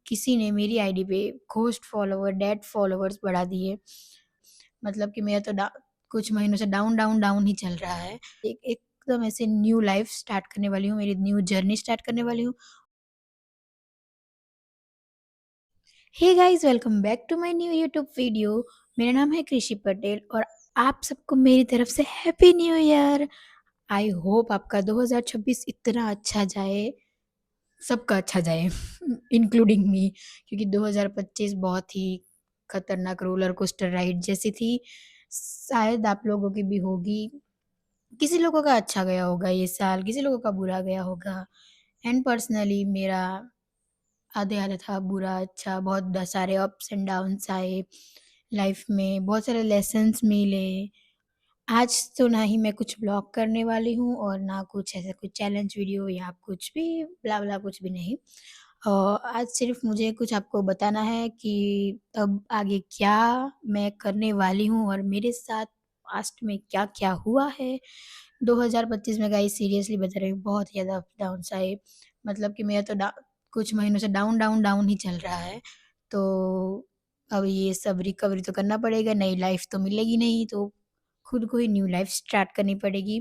किसी ने मेरी आईडी पे घोस्ट फॉलोवर, डेड फॉलोवर्स बढ़ा दिए। मतलब कि मेरा तो कुछ महीनों से डाउन, डाउन, डाउन ही चल रहा है। एकदम ऐसे न्यू लाइफ़ स्टार्ट करने वाली हूँ, मेरी न्यू जर्नी स्टार्ट करने वाली हूँ। Hey guys, welcome back to my new YouTube video. मेरा नाम है कृषि पटेल और आप सबको मेरी तरफ से happy new year. I hope आपका 2026 इतना अच्छा जाए, सबका अच्छा जाए इंक्लूडिंग मी, क्योंकि 2025 बहुत ही खतरनाक रोलर कोस्टर राइड जैसी थी। शायद आप लोगों की भी होगी। किसी लोगों का अच्छा गया होगा ये साल, किसी लोगों का बुरा गया होगा। एंड पर्सनली मेरा आधे-आधे था, बुरा, अच्छा, बहुत सारे अप्स एंड डाउन्स आए लाइफ में, बहुत सारे लेसन्स मिले। आज तो ना ही मैं कुछ व्लॉग करने वाली हूँ और ना कुछ ऐसा कुछ चैलेंज वीडियो या कुछ भी ब्ला-ब्ला, कुछ भी नहीं। आज सिर्फ़ मुझे कुछ आपको बताना है कि अब आगे क्या मैं करने वाली हूँ और मेरे साथ पास्ट में क्या-क्या हुआ है। 2025 में गाइस सीरियसली बता रही हूँ, बहुत ज़्यादा अप डाउन्स आए। मतलब कि मेरा तो कुछ महीनों से डाउन, डाउन, डाउन ही चल रहा है। तो अब ये सब रिकवरी तो करना पड़ेगा, नई लाइफ़ तो मिलेगी नहीं, तो खुद को ही न्यू लाइफ़ स्टार्ट करनी पड़ेगी।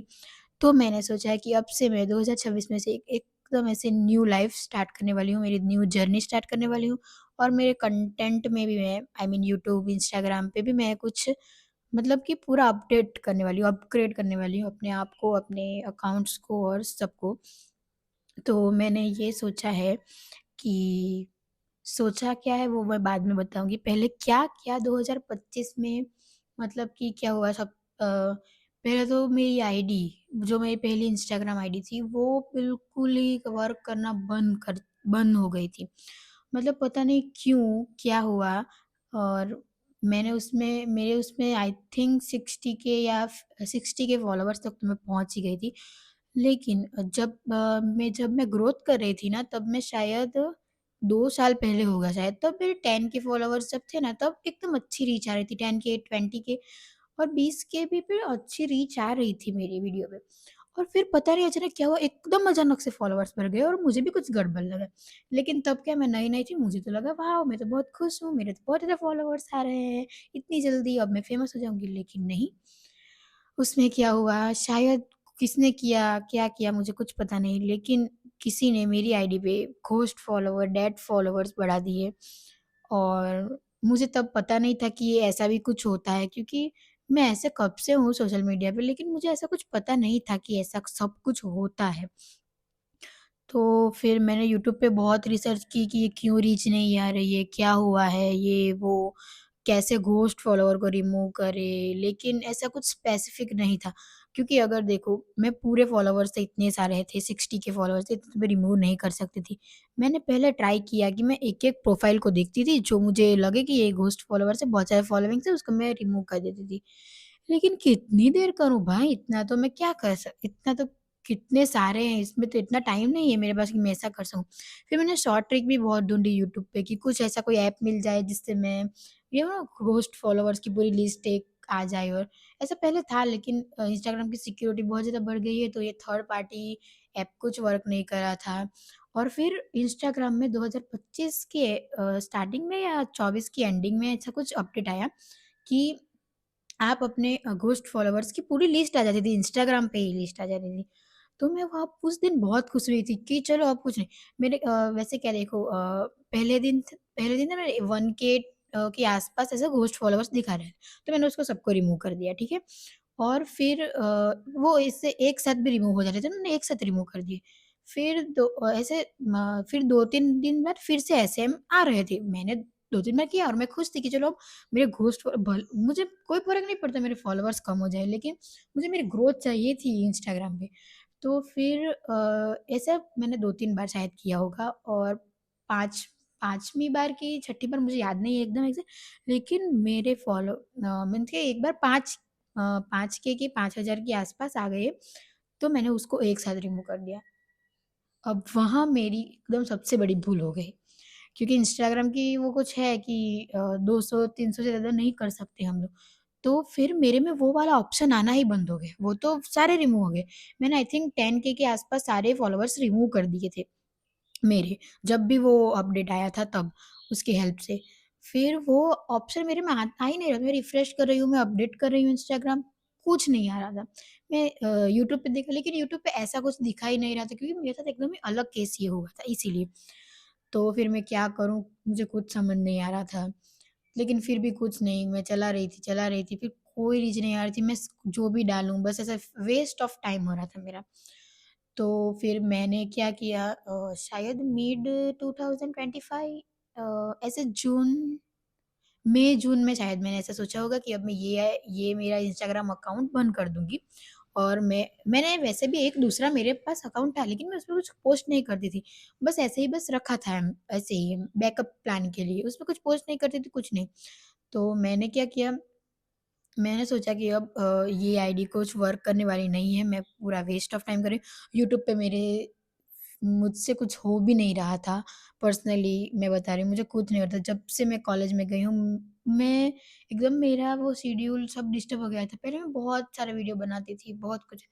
तो मैंने सोचा है कि अब से मैं 2026 में से एकदम ऐसे न्यू लाइफ़ स्टार्ट करने वाली हूँ, मेरी न्यू जर्नी स्टार्ट करने वाली हूँ और मेरे कंटेंट में भी मैं आई मीन यूट्यूब, इंस्टाग्राम पे भी मैं कुछ मतलब कि पूरा अपडेट करने वाली हूँ, अपग्रेड करने वाली हूँ अपने आप को, अपने अकाउंट्स को और सबको। तो मैंने ये सोचा है कि सोचा क्या है वो मैं बाद में बताऊँगी। पहले क्या किया 2025 में, मतलब कि क्या हुआ पहले तो मेरी आईडी, जो मेरी पहली इंस्टाग्राम आईडी थी, वो बिल्कुल ही वर्क करना बंद हो गई थी। मतलब पता नहीं क्यों, क्या हुआ। और मेरे उसमें आई थिंक 60 के या 60 के फॉलोवर्स तक तो मैं पहुँच ही गई थी। लेकिन जब मैं ग्रोथ कर रही थी ना, तब मैं शायद 2 साल पहले होगा शायद, तब मेरे 10 के फॉलोवर्स जब थे ना, तब एकदम अच्छी रीच आ रही थी, 10 के, 20 के और 20 के भी फिर अच्छी रीच आ रही थी मेरी वीडियो पे। और फिर पता नहीं अचानक क्या हुआ, एकदम अचानक से फॉलोवर्स बढ़ गए और मुझे भी कुछ गड़बड़ लगा। लेकिन तब क्या, मैं नई-नई थी, मुझे तो लगा वाओ! मैं तो बहुत खुश हूँ, मेरे तो बहुत ज़्यादा फॉलोवर्स आ रहे हैं, इतनी जल्दी अब मैं फेमस हो जाऊँगी। लेकिन नहीं, उसमें क्या हुआ, शायद किसने किया, क्या किया मुझे कुछ पता नहीं, लेकिन किसी ने मेरी आईडी पे घोस्ट फॉलोवर, डेड फॉलोवर्स बढ़ा दिए। और मुझे तब पता नहीं था कि ये ऐसा भी कुछ होता है, क्योंकि मैं ऐसे कब से हूँ सोशल मीडिया पे, लेकिन मुझे ऐसा कुछ पता नहीं था कि ऐसा सब कुछ होता है। तो फिर मैंने यूट्यूब पे बहुत रिसर्च की कि ये क्यों रीच नहीं आ रही है, क्या हुआ है, ये वो, कैसे घोस्ट फॉलोवर को रिमूव करें, लेकिन ऐसा कुछ स्पेसिफिक नहीं था। क्योंकि अगर देखो, मैं पूरे फॉलोवर्स थे, इतने सारे थे, 60 के फॉलोवर्स थे, तो मैं रिमूव नहीं कर सकती थी। मैंने पहले ट्राई किया कि मैं एक-एक प्रोफाइल को देखती थी, जो मुझे लगे कि ये घोस्ट फॉलोवर्स है, बहुत सारे फॉलोइंग्स है, उसको मैं रिमूव कर देती थी। लेकिन कितनी देर करूँ भाई, इतना तो मैं क्या कर सक इतना तो कितने सारे हैं, इसमें तो इतना टाइम नहीं है मेरे पास कि मैं ऐसा कर सकूँ। फिर मैंने शॉर्ट ट्रिक भी बहुत ढूँढी यूट्यूब पे कि कुछ ऐसा कोई ऐप मिल जाए जिससे मैं घोस्ट फॉलोवर्स की पूरी लिस्ट एक आ जाए। और ऐसा पहले था, लेकिन इंस्टाग्राम की सिक्योरिटी बहुत ज़्यादा बढ़ गई है, तो ये थर्ड पार्टी ऐप कुछ वर्क नहीं कर रहा था। और फिर इंस्टाग्राम में 2025 के स्टार्टिंग में या 24 की एंडिंग में ऐसा कुछ अपडेट आया कि आप अपने घोस्ट फॉलोवर्स की पूरी लिस्ट आ जाती थी, इंस्टाग्राम पे ही लिस्ट आ जाती थी। तो मैं वहाँ उस दिन बहुत खुश हुई थी कि चलो अब कुछ नहीं। वैसे क्या देखो, पहले दिन ना मेरे 1 के के आस-पास ऐसे घोस्ट फॉलोवर्स दिखा रहे थे। तो मैंने उसको सबको रिमूव कर दिया, ठीक है? और फिर वो इससे एक साथ भी रिमूव हो जा रहे थे, मैंने एक साथ रिमूव कर दिए। फिर 2-3 दिन बाद फिर से ऐसे आ रहे थे। मैंने 2-3 बार किया और मैं खुश थी कि चलो मेरे घोस्ट भल मुझे कोई फ़र्क नहीं पड़ता मेरे फ़ॉलोवर्स कम हो जाएँ, लेकिन मुझे मेरी ग्रोथ चाहिए थी इंस्टाग्राम पे। तो फिर ऐसा मैंने 2-3 बार शायद किया होगा और 5वीं बार की छठी बार मुझे याद नहीं है एकदम एग्ज़ैक्ट, लेकिन मीन्स के एक बार 5 के 5,000 के आस-पास आ गए, तो मैंने उसको एक साथ रिमूव कर दिया। अब वहाँ मेरी एकदम सबसे बड़ी भूल हो गई। क्योंकि इंस्टाग्राम की वो कुछ है कि 200-300 से ज़्यादा नहीं कर सकते हम लोग। तो फिर मेरे में वो वाला ऑप्शन आना ही बंद हो गया, वो तो सारे रिमूव हो गए। मैंने आई थिंक 10 के आस-पास सारे फॉलोवर्स रिमूव कर दिए थे। मेरे, जब भी वो अपडेट आया था तब, उसकी हेल्प से। फिर वो ऑप्शन मेरे में आ ही नहीं रहा था, मैं रिफ्रेश कर रही हूँ, मैं अपडेट कर रही हूँ इंस्टाग्राम, कुछ नहीं आ रहा था। मैं यूट्यूब पे देखा, लेकिन यूट्यूब पे ऐसा कुछ दिखा ही नहीं रहा था, क्योंकि मेरे साथ एकदम ही अलग केस ये हुआ था इसीलिए। तो फिर मैं क्या करूँ, मुझे कुछ समझ नहीं आ रहा था। लेकिन फिर भी कुछ नहीं, मैं चला रही थी, फिर कोई रीच नहीं आ रही थी, मैं स जो भी डालूँ बस ऐसा वेस्ट ऑफ टाइम हो रहा था मेरा। तो फिर मैंने क्या किया, शायद मिड 2025, ऐसे मई-जून में शायद मैंने ऐसा सोचा होगा कि अब मैं ये मेरा इंस्टाग्राम अकाउंट बंद कर दूँगी। और मैंने वैसे भी एक दूसरा मेरे पास अकाउंट था, लेकिन मैं उसपे कुछ पोस्ट नहीं करती थी। बस ऐसे ही बस रखा था ऐसे ही बैकअप प्लान के लिए, उसपे कुछ पोस्ट नहीं करती थी, कुछ नहीं। तो मैंने क्या किया, मैंने सोचा कि अब ये आईडी कुछ वर्क करने वाली नहीं है, मैं पूरा वेस्ट ऑफ टाइम कर रही हूँ। यूट्यूब पे मुझसे कुछ हो भी नहीं रहा था। पर्सनली मैं बता रही हूँ, मुझे कुछ नहीं हो रहा था। जब से मैं कॉलेज में गई हूँ, मैं एकदम मेरा वो शेड्यूल सब डिस्टर्ब हो गया था। पहले मैं बहुत सारा वीडियो बनाती थी, बहुत कुछ।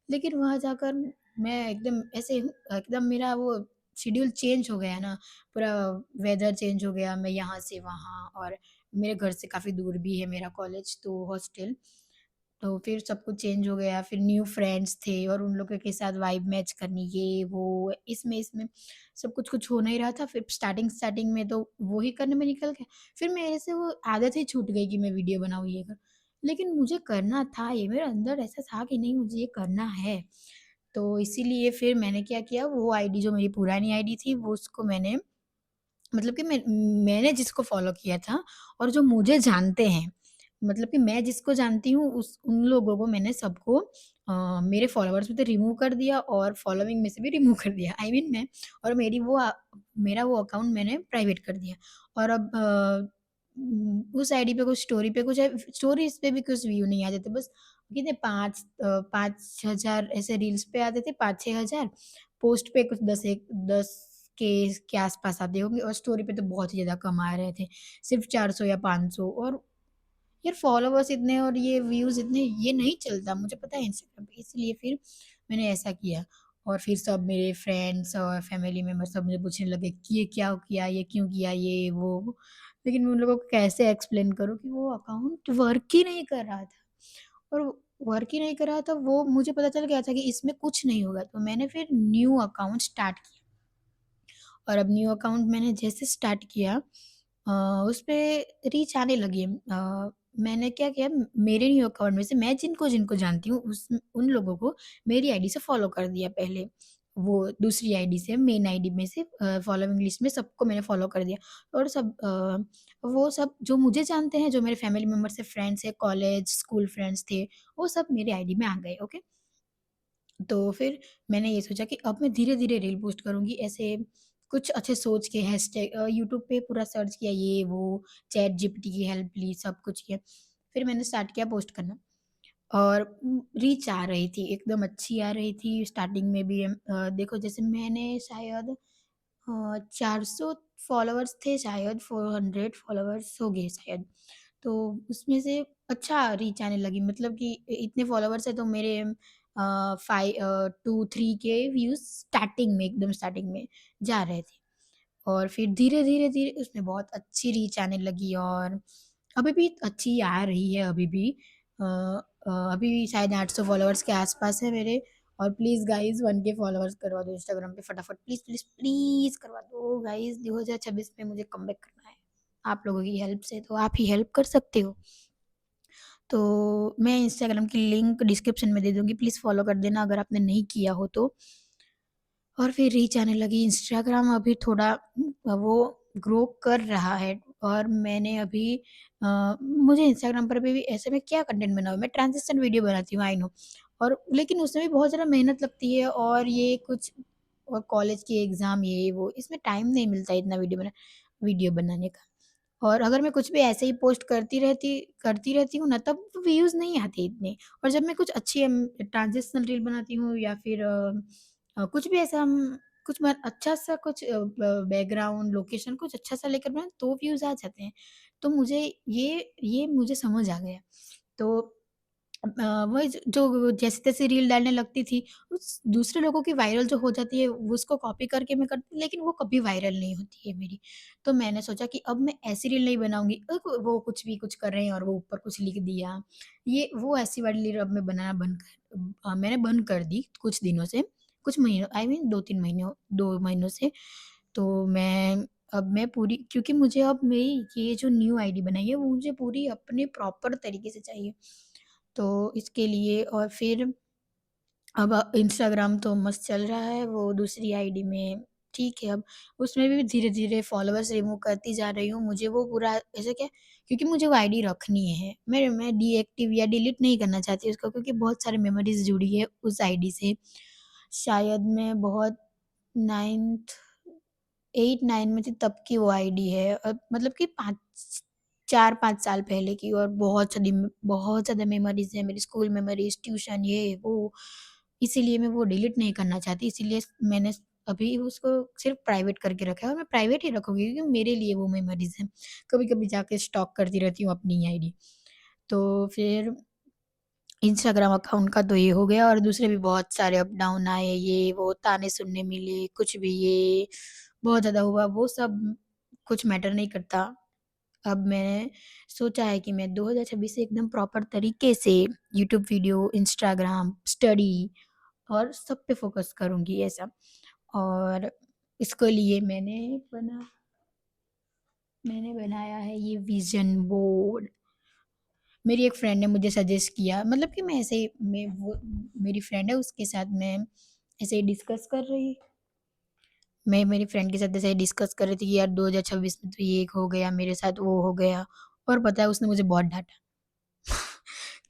लेकिन वहाँ जाकर मैं एकदम ऐसे एकदम मेरा वो शेड्यूल चेंज हो गया ना, पूरा वेदर चेंज हो गया, मैं यहाँ से वहाँ, और मेरे घर से काफ़ी दूर भी है मेरा कॉलेज, तो हॉस्टल। तो फिर सब कुछ चेंज हो गया, फिर न्यू फ्रेंड्स थे और उन लोगों के साथ वाइब मैच करनी, ये वो, इसमें सब कुछ हो नहीं रहा था। फिर स्टार्टिंग में तो वो ही करने में निकल गया। फिर मेरे से वो आदत ही छूट गई कि मैं वीडियो बनाऊँ, ये करूँ। लेकिन मुझे करना था ये, मेरे अंदर ऐसा था कि नहीं, मुझे ये करना है। तो इसीलिए फिर मैंने क्या किया, वो आईडी जो मेरी पुरानी आईडी थी, वो उसको मैंने, मतलब कि मैंने जिसको फ़ॉलो किया था और जो मुझे जानते हैं, मतलब कि मैं जिसको जानती हूँ उस उन लोगों को मैंने सबको मेरे फ़ॉलोवर्स में से रिमूव कर दिया और फ़ॉलोइंग में से भी रिमूव कर दिया। आई मीन मैं, और मेरा वो अकाउंट मैंने प्राइवेट कर दिया। और अब उस आईडी पे कुछ स्टोरीज़ पे भी कुछ व्यू नहीं आते थे। बस कितने 5,000 ऐसे रील्स पे आते थे, 5-6 हज़ार, पोस्ट पे कुछ 10 के आस-पास आते होंगे, और स्टोरी पे तो बहुत ही ज़्यादा कम आ रहे थे। सिर्फ़ 400 या 500। और यार फॉलोवर्स इतने और ये व्यूज़ इतने, ये नहीं चलता, मुझे पता है इंस्टाग्राम पे, इसलिए फिर मैंने ऐसा किया। और फिर सब मेरे फ्रेंड्स और फैमिली मेंबर सब मुझे पूछने लगे कि ये क्या किया, ये क्यों किया, ये वो। लेकिन मैं उन लोगों को कैसे एक्सप्लेन करूँ कि वो अकाउंट वर्क ही नहीं कर रहा था, और वर्क ही नहीं कर रहा था, वो मुझे पता चल गया था कि इसमें कुछ नहीं होगा, तो मैंने फिर न्यू अकाउंट स्टार्ट किया। और अब न्यू अकाउंट मैंने जैसे स्टार्ट किया, अ, उसपे रीच आने लगी। मैंने क्या किया, मेरे न्यू अकाउंट में से मैं जिनको-जिनको जानती हूँ उस उन लोगों को मेरी आईडी से फ़ॉलो कर दिया पहले। वो दूसरी आईडी से, मेन आईडी में से फ़ॉलोइंग लिस्ट में सबको मैंने फ़ॉलो कर दिया। और वो सब जो मुझे जानते हैं, जो मेरे फैमिली मेंबर से फ्रेंड्स हैं, कॉलेज, स्कूल फ्रेंड्स थे, वो सब मेरी आईडी में आ गए, ओके? तो फिर मैंने ये सोचा कि अब मैं धीरे-धीरे रील पोस्ट करूँगी, ऐसे कुछ अच्छे सोच के हैशटैग, यूट्यूब पे पूरा सर्च किया, ये वो, चैट जीपीटी की हेल्प ली, सब कुछ किया। फिर मैंने स्टार्ट किया पोस्ट करना, और रीच आ रही थी, एकदम अच्छी आ रही थी। स्टार्टिंग में भी देखो, जैसे मैंने शायद 400 फॉलोवर्स थे, शायद 400 फॉलोवर्स हो गए शायद। तो उसमें से अच्छा रीच आने लगी, मतलब कि इतने फॉलोवर्स हैं तो मेरे 2-3 के व्यूज़ स्टार्टिंग में, एकदम स्टार्टिंग में जा रहे थे। और फिर धीरे-धीरे उसमें बहुत अच्छी रीच आने लगी, और अभी भी अच्छी आ रही है अभी भी। अ अभी शायद 800 फॉलोवर्स के आस-पास है मेरे। और प्लीज़ गाइज़ 1 के फॉलोवर्स करवा दो इंस्टाग्राम पे फटाफट, प्लीज़, प्लीज़, प्लीज़ करवा दो गाइज़, 2026 में मुझे कमबैक करना है। आप लोगों की हेल्प से, तो आप ही हेल्प कर सकते हो। तो मैं इंस्टाग्राम की लिंक डिस्क्रिप्शन में दे दूँगी, प्लीज़ फॉलो कर देना अगर आपने नहीं किया हो तो। और फिर रीच आने लगी। इंस्टाग्राम अभी थोड़ा वो ग्रो कर रहा है, और मैंने अभी मुझे इंस्टाग्राम पर भी ऐसे में क्या कंटेंट बनाऊँ, मैं ट्रांज़िशन वीडियो बनाती हूँ, आई नो। और लेकिन उसमें भी बहुत ज़्यादा मेहनत लगती है, और ये कुछ और कॉलेज के एग्ज़ाम, ये वो, इसमें टाइम नहीं मिलता है इतना वीडियो बनाने का। और अगर मैं कुछ भी ऐसे ही पोस्ट करती रहती हूँ ना, तब व्यूज़ नहीं आते इतने। और जब मैं कुछ अच्छी ट्रांज़िशनल रील बनाती हूँ, या फिर कुछ भी ऐसा हम कुछ म अच्छा-सा कुछ ब बैकग्राउंड, लोकेशन कुछ अच्छा-सा लेकर बनाएँ, तो व्यूज़ आ जाते हैं। तो ये मुझे समझ आ गया। तो वही जो जैसे-तैसे रील डालने लगती थी, उस दूसरे लोगों की वायरल जो हो जाती है, वो उसको कॉपी करके मैं करती, लेकिन वो कभी वायरल नहीं होती है मेरी। तो मैंने सोचा कि अब मैं ऐसी रील नहीं बनाऊँगी, वो कुछ भी कुछ कर रहे हैं और वो ऊपर कुछ लिख दिया। ये वो ऐसी वाली रील अब मैं बनाना मैंने बंद कर दी कुछ दिनों से, कुछ महीनों, आई मीन 2-3 महीनों 2 महीनों से। तो मैं पूरी, क्योंकि मुझे अब मेरी ये जो न्यू आईडी बनाई है, वो मुझे पूरी अपने प्रॉपर तरीके से चाहिए। तो इसके लिए और फिर अब इंस्टाग्राम तो मस्त चल रहा है, वो दूसरी आईडी में ठीक है, अब उसमें भी धीरे-धीरे फॉलोवर्स रिमूव करती जा रही हूँ। मुझे वो पूरा ऐसे क्या, क्योंकि मुझे वो आईडी रखनी है। मैं डीएक्टिव या डिलीट नहीं करना चाहती उसको, क्योंकि बहुत सारी मेमोरीज़ जुड़ी है उस आईडी से। शायद मैं बहुत 9th 8-9 में थी तब की वो आईडी है, मतलब कि 4-5 साल पहले की, और बहुत ज़्यादा मेमोरीज़ है मेरी, स्कूल मेमोरीज़, ट्यूशन, ये वो। इसीलिए मैं वो डिलीट नहीं करना चाहती, इसीलिए मैंने अभी उसको सिर्फ़ प्राइवेट करके रखा है, और मैं प्राइवेट ही रखूँगी, क्योंकि मेरे लिए वो मेमोरीज़ हैं। कभी-कभी जाके स्टॉक करती रहती हूँ अपनी आईडी। तो फिर इंस्टाग्राम अकाउंट का तो ये हो गया, और दूसरे भी बहुत सारे अप डाउन आए, ये वो ताने सुनने मिले, कुछ भी, ये बहुत ज़्यादा हुआ, वो सब कुछ मैटर नहीं करता। अब मैंने सोचा है कि मैं 2026 से एकदम प्रॉपर तरीके से यूट्यूब वीडियो, इंस्टाग्राम, स्टडी और सब पे फ़ोकस करूँगी ऐसा। और इसके लिए मैंने बनाया है ये विज़न बोर्ड। मेरी एक फ्रेंड ने मुझे सजेस्ट किया, मतलब कि मैं ऐसे ही मैं वो मेरी फ्रेंड है, उसके साथ मैं ऐसे ही डिस्कस कर रही मैं मेरी फ्रेंड के साथ ऐसे ही डिस्कस कर रही थी कि यार 2026 में तो ये एक हो गया, मेरे साथ वो हो गया, और पता है उसने मुझे बहुत डाँटा।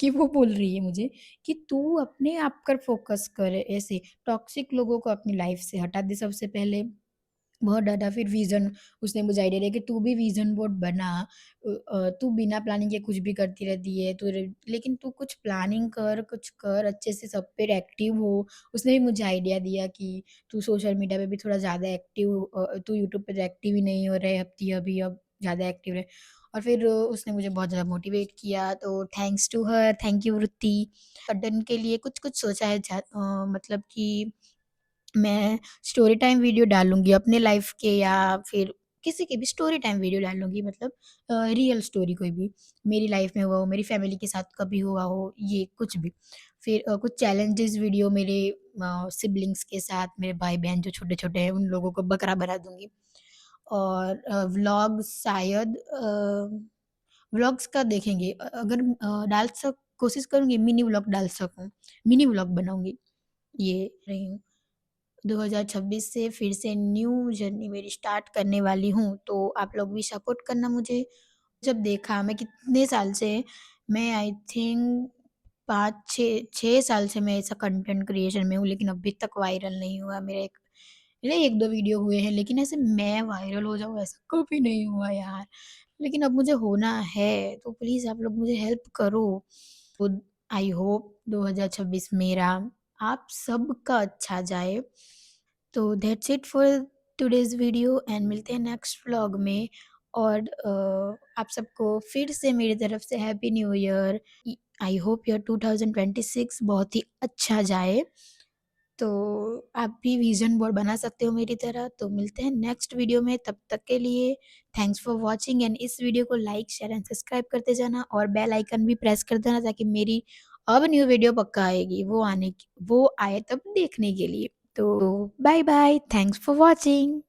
कि वो बोल रही है मुझे कि तू अपने आप पर फ़ोकस कर, ऐसे टॉक्सिक लोगों को अपनी लाइफ़ से हटा दे सबसे पहले। बहुत डाँटा, फिर विज़न उसने मुझे आइडिया दिया कि तू भी विज़न बोर्ड बना। तू बिना प्लानिंग के कुछ भी करती रहती है, तू रे लेकिन तू कुछ प्लानिंग कर, कुछ कर, अच्छे से सब पे एक्टिव हो। उसने भी मुझे आइडिया दिया कि तू सोशल मीडिया पे भी थोड़ा ज़्यादा एक्टिव, तू यूट्यूब पे तो एक्टिव ही नहीं हो रहे अब ज़्यादा एक्टिव रहे। और फिर उसने मुझे बहुत ज़्यादा मोटिवेट किया, तो thanks to her, thank you Vritti. Content के लिए कुछ-कुछ सोचा है, मतलब कि मैं स्टोरी टाइम वीडियो डालूँगी अपने लाइफ़ के, या फिर किसी की भी स्टोरी टाइम वीडियो डालूँगी, मतलब रियल स्टोरी कोई भी, मेरी लाइफ़ में हुआ हो, मेरी फैमिली के साथ कभी हुआ हो, ये कुछ भी। फिर कुछ चैलेंजेस वीडियो मेरे सिब्लिंग्स के साथ, मेरे भाई-बहन जो छोटे-छोटे हैं, उन लोगों को बकरा बना दूँगी। और व्लॉग शायद व्लॉग्स का देखेंगे, अगर डाल सक कोशिश करूँगी मिनी व्लॉग डाल सकूँ, मिनी व्लॉग बनाऊँगी, ये रही हूँ। 2026 से फिर से न्यू जर्नी मेरी स्टार्ट करने वाली हूँ, तो आप लोग भी सपोर्ट करना मुझे। जब देखा मैं कितने साल से, मैं आई थिंक 5-6 साल से मैं ऐसा कंटेंट क्रिएशन में हूँ, लेकिन अभी तक वायरल नहीं हुआ। मेरे 1-2 वीडियो हुए हैं, लेकिन ऐसे मैं वायरल हो जाऊँ ऐसा कभी नहीं हुआ यार। लेकिन अब मुझे होना है, तो प्लीज़ आप लोग मुझे हेल्प करो। तो आई होप 2026 मेरा आप सबका अच्छा जाए। तो that's it for today's video, and मिलते हैं नेक्स्ट व्लॉग में। और आप सबको फिर से मेरी तरफ से happy new year. I hope your 2026 बहुत ही अच्छा जाए। तो आप भी विज़न बोर्ड बना सकते हो मेरी तरह। तो मिलते हैं नेक्स्ट वीडियो में, तब तक के लिए थैंक्स फॉर वॉचिंग, एंड इस वीडियो को लाइक, शेयर एंड सब्सक्राइब करते जाना, और बेल आइकन भी प्रेस कर देना, ताकि मेरी अब न्यू वीडियो पक्का आएगी, वो आए तब देखने के लिए। तो bye bye, thanks for watching.